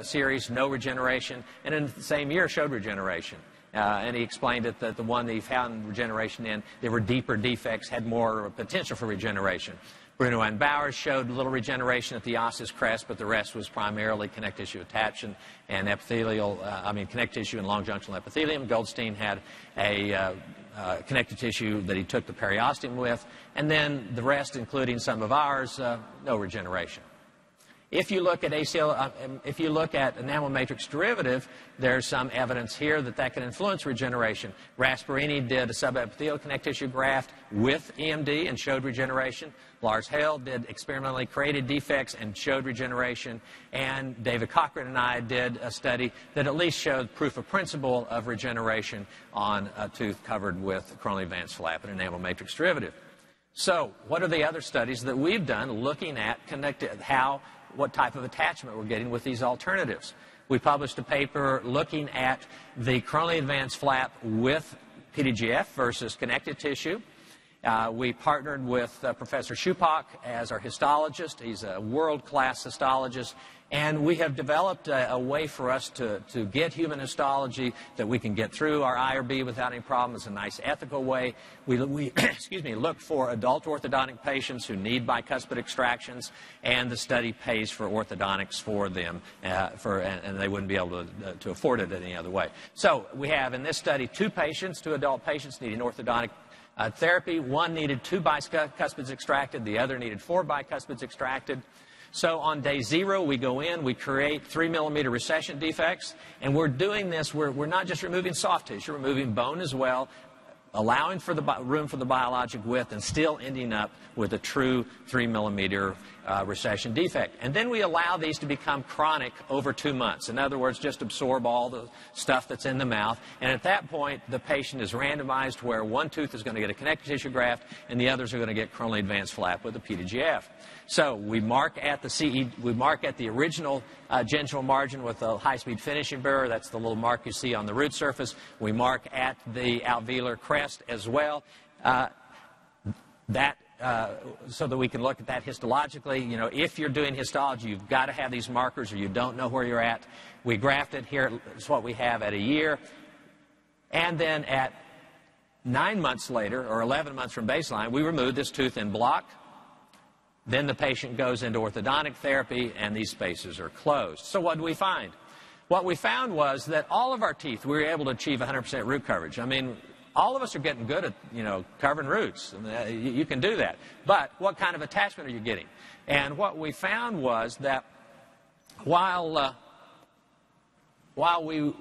series, no regeneration, and in the same year showed regeneration. And he explained it that the one that he found regeneration in, there were deeper defects, had more potential for regeneration. Bruno and Bowers showed little regeneration at the osseous crest, but the rest was primarily connective tissue attached and epithelial, connective tissue and long junctional epithelium. Goldstein had a connective tissue that he took the periosteum with, and then the rest, including some of ours, no regeneration. If you look at if you look at enamel matrix derivative, there's some evidence here that that can influence regeneration. Rasparini did a subepithelial connective tissue graft with EMD and showed regeneration. Lars Hale did experimentally created defects and showed regeneration. And David Cochran and I did a study that at least showed proof of principle of regeneration on a tooth covered with coronally advanced flap and enamel matrix derivative. So what are the other studies that we've done looking at what type of attachment we're getting with these alternatives? We published a paper looking at the coronally advanced flap with PDGF versus connective tissue. We partnered with Professor Schupak as our histologist. He's a world-class histologist. And we have developed a way for us to get human histology that we can get through our IRB without any problem. It's a nice ethical way. We excuse me, look for adult orthodontic patients who need bicuspid extractions, and the study pays for orthodontics for them, and they wouldn't be able to afford it any other way. So we have in this study two adult patients needing orthodontic therapy. One needed 2 bicuspids extracted. The other needed 4 bicuspids extracted. So on day 0, we go in, we create 3mm recession defects, and we're doing this, we're not just removing soft tissue, we're removing bone as well, allowing for the room for the biologic width and still ending up with a true 3mm recession defect. And then we allow these to become chronic over 2 months. In other words, just absorb all the stuff that's in the mouth. And at that point, the patient is randomized where one tooth is going to get a connective tissue graft and the others are going to get coronally advanced flap with a PDGF. So we mark at the original gingival margin with a high-speed finishing burr. That's the little mark you see on the root surface. We mark at the alveolar crest as well. So that we can look at that histologically. You know, if you're doing histology, you've got to have these markers or you don't know where you're at. We graphed it here. It's what we have at a year. And then at 9 months later, or 11 months from baseline, we remove this tooth in block. Then the patient goes into orthodontic therapy, and these spaces are closed. So what do we find? What we found was that all of our teeth, we were able to achieve 100% root coverage. I mean, all of us are getting good at, covering roots. I mean, you can do that. But what kind of attachment are you getting? And what we found was that while we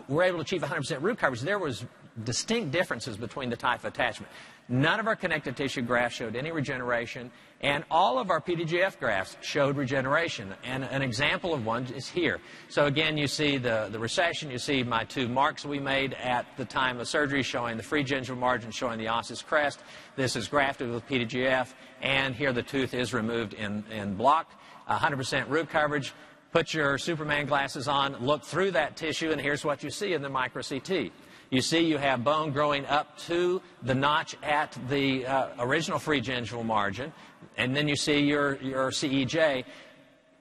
were able to achieve 100% root coverage, there was distinct differences between the type of attachment. None of our connective tissue grafts showed any regeneration, and all of our PDGF grafts showed regeneration. And an example of one is here. So again, you see the recession. You see my 2 marks we made at the time of surgery showing the free gingival margin, showing the osseous crest. This is grafted with PDGF, and here the tooth is removed in block. 100% root coverage. Put your Superman glasses on, look through that tissue, and here's what you see in the micro-CT. You see you have bone growing up to the notch at the original free gingival margin, and then you see your CEJ.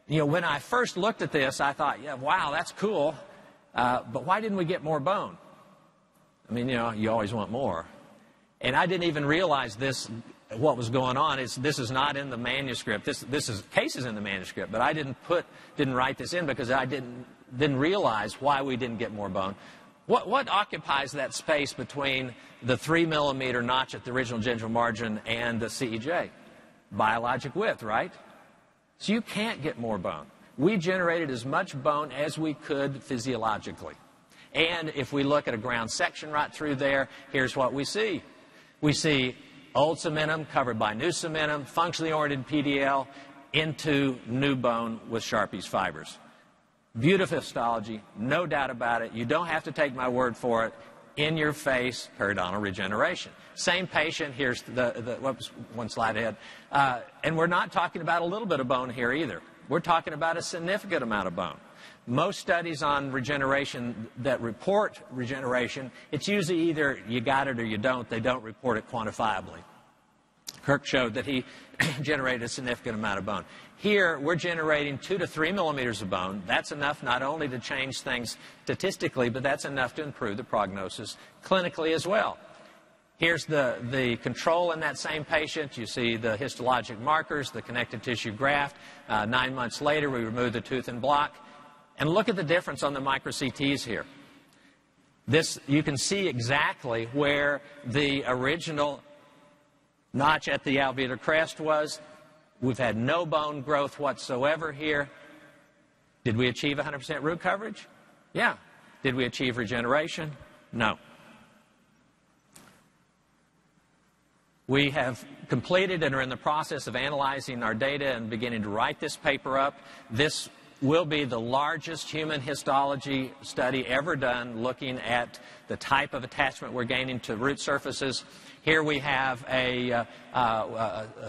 When I first looked at this, I thought, yeah, wow, that's cool, but why didn't we get more bone? I mean, you always want more. And I didn't even realize this, what was going on. This is not in the manuscript. This is cases in the manuscript, but I didn't write this in because I didn't realize why we didn't get more bone. What occupies that space between the 3mm notch at the original gingival margin and the CEJ? Biologic width, right? So you can't get more bone. We generated as much bone as we could physiologically. And if we look at a ground section right through there, here's what we see. We see old cementum covered by new cementum, functionally oriented PDL into new bone with Sharpie's fibers. Beautiful histology, no doubt about it. You don't have to take my word for it. In your face, periodontal regeneration. Same patient, here's whoops, one slide ahead. And we're not talking about a little bit of bone here either. We're talking about a significant amount of bone. Most studies on regeneration that report regeneration, it's usually either you got it or you don't. They don't report it quantifiably. Kirk showed that he generated a significant amount of bone. Here, we're generating 2 to 3 millimeters of bone. That's enough not only to change things statistically, but that's enough to improve the prognosis clinically as well. Here's the control in that same patient. You see the histologic markers, the connective tissue graft. 9 months later, we remove the tooth and block. And look at the difference on the micro-CTs here. This, you can see exactly where the original notch at the alveolar crest was. We've had no bone growth whatsoever here. Did we achieve 100% root coverage? Yeah. Did we achieve regeneration? No. We have completed and are in the process of analyzing our data and beginning to write this paper up. This will be the largest human histology study ever done looking at the type of attachment we're gaining to root surfaces. Here we have a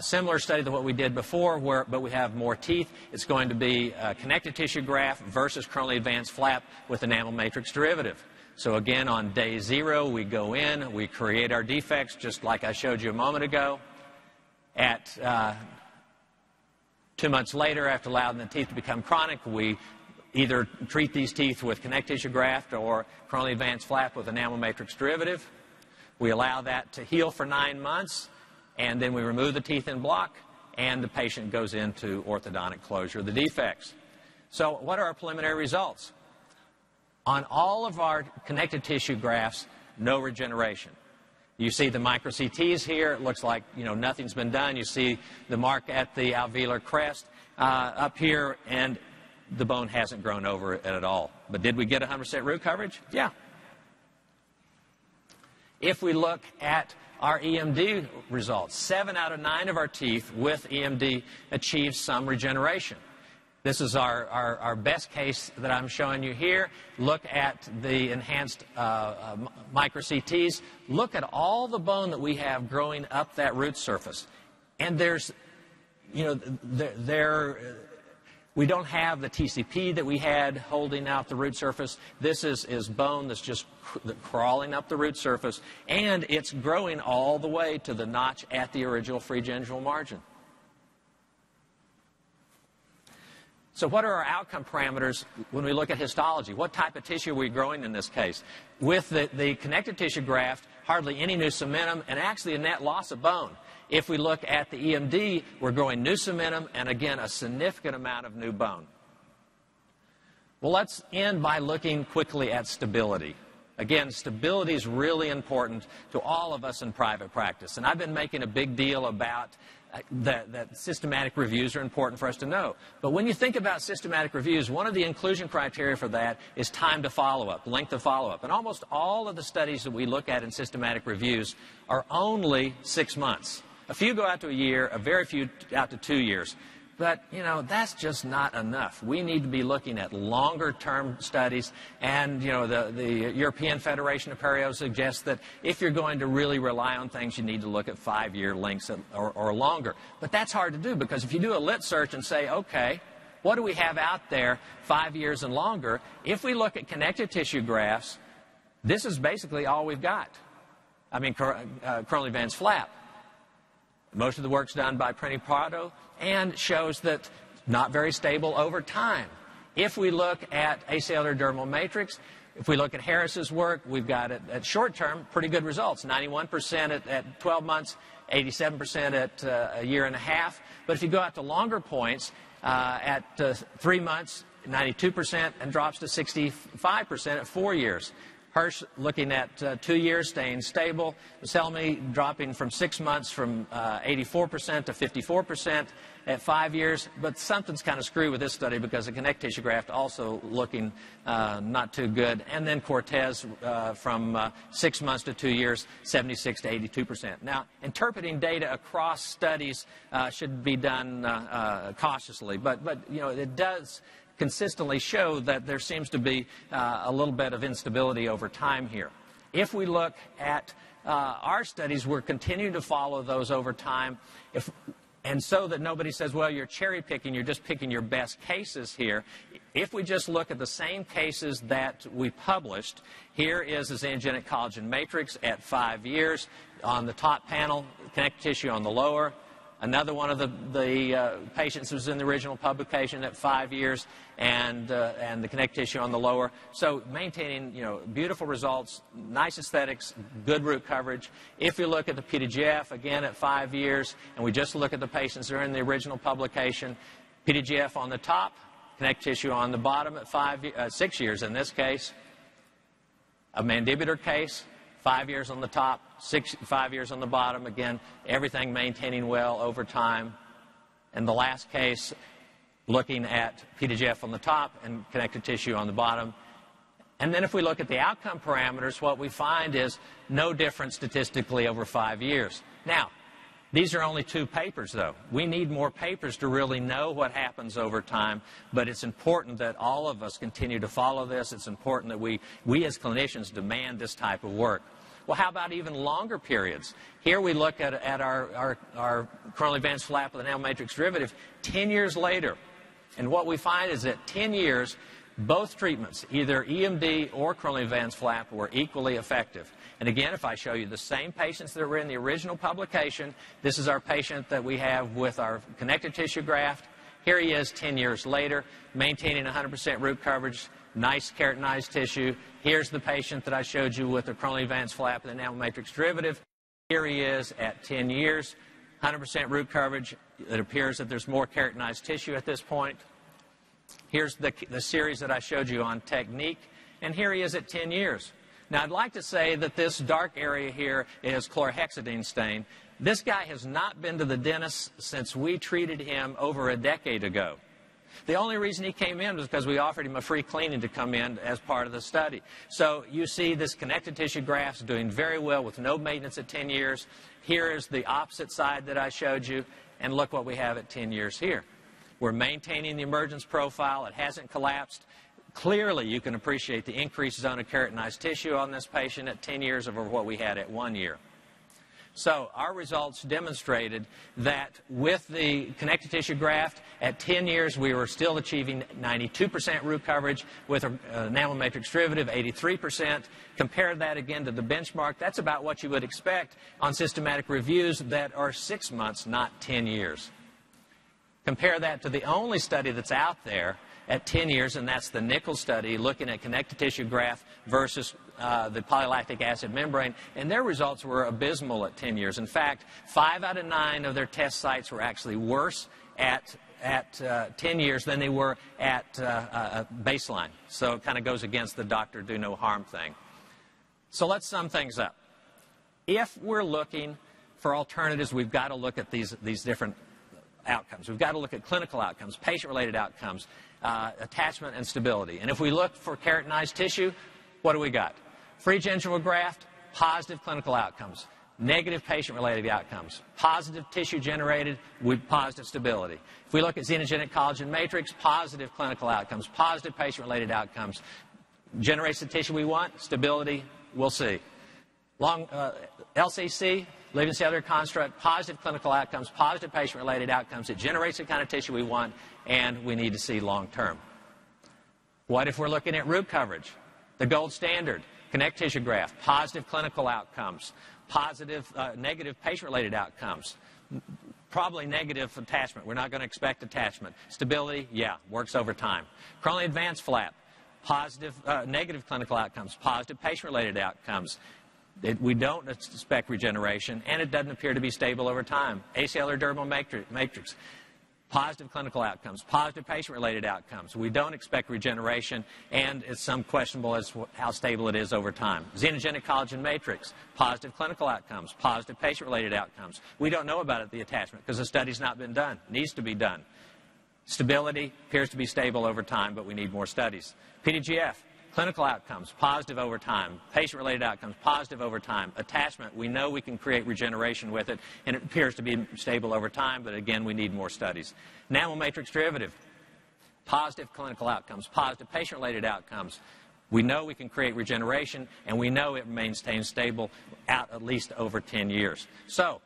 similar study to what we did before, but we have more teeth. It's going to be a connective tissue graft versus coronally advanced flap with enamel matrix derivative. So again, on day 0, we go in, we create our defects, just like I showed you a moment ago. At 2 months later, after allowing the teeth to become chronic, we either treat these teeth with connective tissue graft or coronally advanced flap with enamel matrix derivative. We allow that to heal for 9 months, and then we remove the teeth and block, and the patient goes into orthodontic closure of the defects. So what are our preliminary results? On all of our connective tissue grafts, no regeneration. You see the micro-CTs here. It looks like, nothing's been done. You see the mark at the alveolar crest up here, and the bone hasn't grown over it at all. But did we get 100% root coverage? Yeah. If we look at our EMD results, 7 out of 9 of our teeth with EMD achieved some regeneration. This is our best case that I'm showing you here. Look at the enhanced micro-CTs. Look at all the bone that we have growing up that root surface. And there's, we don't have the TCP that we had holding out the root surface. This is bone that's just crawling up the root surface, and it's growing all the way to the notch at the original free gingival margin. So what are our outcome parameters when we look at histology? What type of tissue are we growing in this case? With the connective tissue graft, hardly any new cementum, and actually a net loss of bone. If we look at the EMD, we're growing new cementum and, again, a significant amount of new bone. Well, let's end by looking quickly at stability. Again, stability is really important to all of us in private practice. And I've been making a big deal about that systematic reviews are important for us to know. But when you think about systematic reviews, one of the inclusion criteria for that is time to follow-up, length of follow-up. And almost all of the studies that we look at in systematic reviews are only 6 months. A few go out to a year, a very few out to 2 years. But, that's just not enough. We need to be looking at longer-term studies. And, the European Federation of Perio suggests that if you're going to really rely on things, you need to look at 5-year lengths or longer. But that's hard to do, because if you do a lit search and say, okay, what do we have out there 5 years and longer? If we look at connective tissue grafts, this is basically all we've got. I mean, coronally advanced flap. Most of the work's done by Periodontology and shows that not very stable over time. If we look at acellular dermal matrix, if we look at Harris's work, we've got it at short term, pretty good results. 91% at 12 months, 87% at a year and a half. But if you go out to longer points, at 3 months, 92%, and drops to 65% at 4 years. Hirsch looking at 2 years, staying stable. Selmy dropping from 6 months from 84% to 54% at 5 years. But something's kind of screwed with this study, because the connective tissue graft also looking not too good. And then Cortez from 6 months to 2 years, 76 to 82%. Now, interpreting data across studies should be done cautiously. But it does consistently show that there seems to be a little bit of instability over time here. If we look at our studies, we're continuing to follow those over time. And so that nobody says, well, you're cherry picking, you're just picking your best cases here. If we just look at the same cases that we published, here is the xenogenic collagen matrix at 5 years. On the top panel, connective tissue on the lower. Another one of the patients was in the original publication at 5 years, and the connective tissue on the lower. So maintaining, beautiful results, nice aesthetics, good root coverage. If you look at the PDGF, again at 5 years, and we just look at the patients that are in the original publication, PDGF on the top, connective tissue on the bottom at 6 years in this case. A mandibular case, 5 years on the top, 5 years on the bottom. Again, everything maintaining well over time. And the last case, looking at PDGF on the top and connective tissue on the bottom. And then if we look at the outcome parameters, what we find is no difference statistically over 5 years. Now, these are only 2 papers, though. We need more papers to really know what happens over time, but it's important that all of us continue to follow this. It's important that we as clinicians demand this type of work. Well, how about even longer periods? Here we look at our coronally advanced flap with an enamel matrix derivative 10 years later. And what we find is that 10 years, both treatments, either EMD or coronally advanced flap, were equally effective. And again, if I show you the same patients that were in the original publication, this is our patient that we have with our connective tissue graft. Here he is 10 years later, maintaining 100% root coverage, nice keratinized tissue. Here's the patient that I showed you with the coronally advanced flap and enamel matrix derivative. Here he is at 10 years, 100% root coverage. It appears that there's more keratinized tissue at this point. Here's the series that I showed you on technique, and here he is at 10 years. Now, I'd like to say that this dark area here is chlorhexidine stain. This guy has not been to the dentist since we treated him over a decade ago. The only reason he came in was because we offered him a free cleaning to come in as part of the study. So you see this connective tissue grafts doing very well with no maintenance at 10 years. Here is the opposite side that I showed you, and look what we have at 10 years here. We're maintaining the emergence profile. It hasn't collapsed. Clearly, you can appreciate the increased zone of keratinized tissue on this patient at 10 years over what we had at 1 year. So our results demonstrated that with the connective tissue graft, at 10 years we were still achieving 92% root coverage. With an enamel matrix derivative, 83%. Compare that again to the benchmark. That's about what you would expect on systematic reviews that are 6 months, not 10 years. Compare that to the only study that's out there at 10 years, and that's the Nichols study looking at connective tissue graft versus the polylactic acid membrane, and their results were abysmal at 10 years. In fact, 5 out of 9 of their test sites were actually worse at 10 years than they were at baseline. So it kind of goes against the doctor do no harm thing. So let's sum things up. If we're looking for alternatives, we've got to look at these different outcomes. We've got to look at clinical outcomes, patient-related outcomes, attachment and stability. And if we look for keratinized tissue, what do we got? Free gingival graft, positive clinical outcomes. Negative patient-related outcomes. Positive tissue generated with positive stability. If we look at xenogenic collagen matrix, positive clinical outcomes, positive patient-related outcomes. Generates the tissue we want, stability, we'll see. LCC, living cellular construct, positive clinical outcomes, positive patient-related outcomes. It generates the kind of tissue we want, and we need to see long-term. What if we're looking at root coverage? The gold standard, connective tissue graft, positive clinical outcomes, positive, negative patient-related outcomes, probably negative attachment. We're not going to expect attachment. Stability, yeah, works over time. Coronally advanced flap, positive, negative clinical outcomes, positive patient-related outcomes. We don't expect regeneration, and it doesn't appear to be stable over time. Acellular dermal matrix, positive clinical outcomes, positive patient-related outcomes. We don't expect regeneration, and it's some questionable as to how stable it is over time. Xenogenic collagen matrix, positive clinical outcomes, positive patient-related outcomes. We don't know about the attachment because the study's not been done. It needs to be done. Stability appears to be stable over time, but we need more studies. PDGF. Clinical outcomes, positive over time. Patient-related outcomes, positive over time. Attachment, we know we can create regeneration with it, and it appears to be stable over time, but again, we need more studies. Enamel matrix derivative, positive clinical outcomes, positive patient-related outcomes. We know we can create regeneration, and we know it maintains stable out at least over 10 years. So,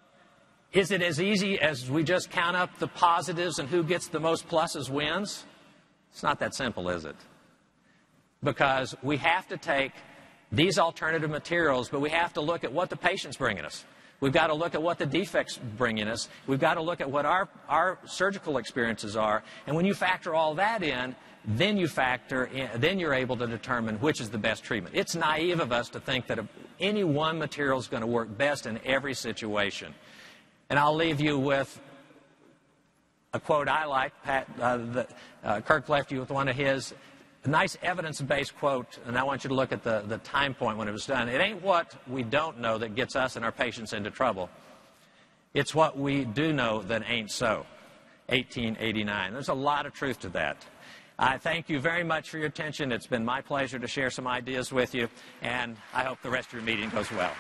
Is it as easy as we just count up the positives and who gets the most pluses wins? It's not that simple, is it? Because we have to take these alternative materials, but we have to look at what the patient's bringing us. We've got to look at what the defects bringing us. We've got to look at what our surgical experiences are. And when you factor all that in, then you're able to determine which is the best treatment. It's naive of us to think that any one material is going to work best in every situation. And I'll leave you with a quote I like. Kirk left you with one of his. A nice evidence-based quote, and I want you to look at the time point when it was done. It ain't what we don't know that gets us and our patients into trouble. It's what we do know that ain't so. 1889. There's a lot of truth to that. I thank you very much for your attention. It's been my pleasure to share some ideas with you, and I hope the rest of your meeting goes well.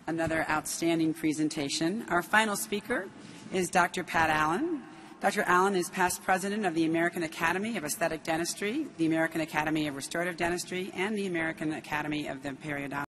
Another outstanding presentation. Our final speaker is Dr. Pat Allen. Dr. Allen is past president of the American Academy of Aesthetic Dentistry, the American Academy of Restorative Dentistry, and the American Academy of the Periodontology.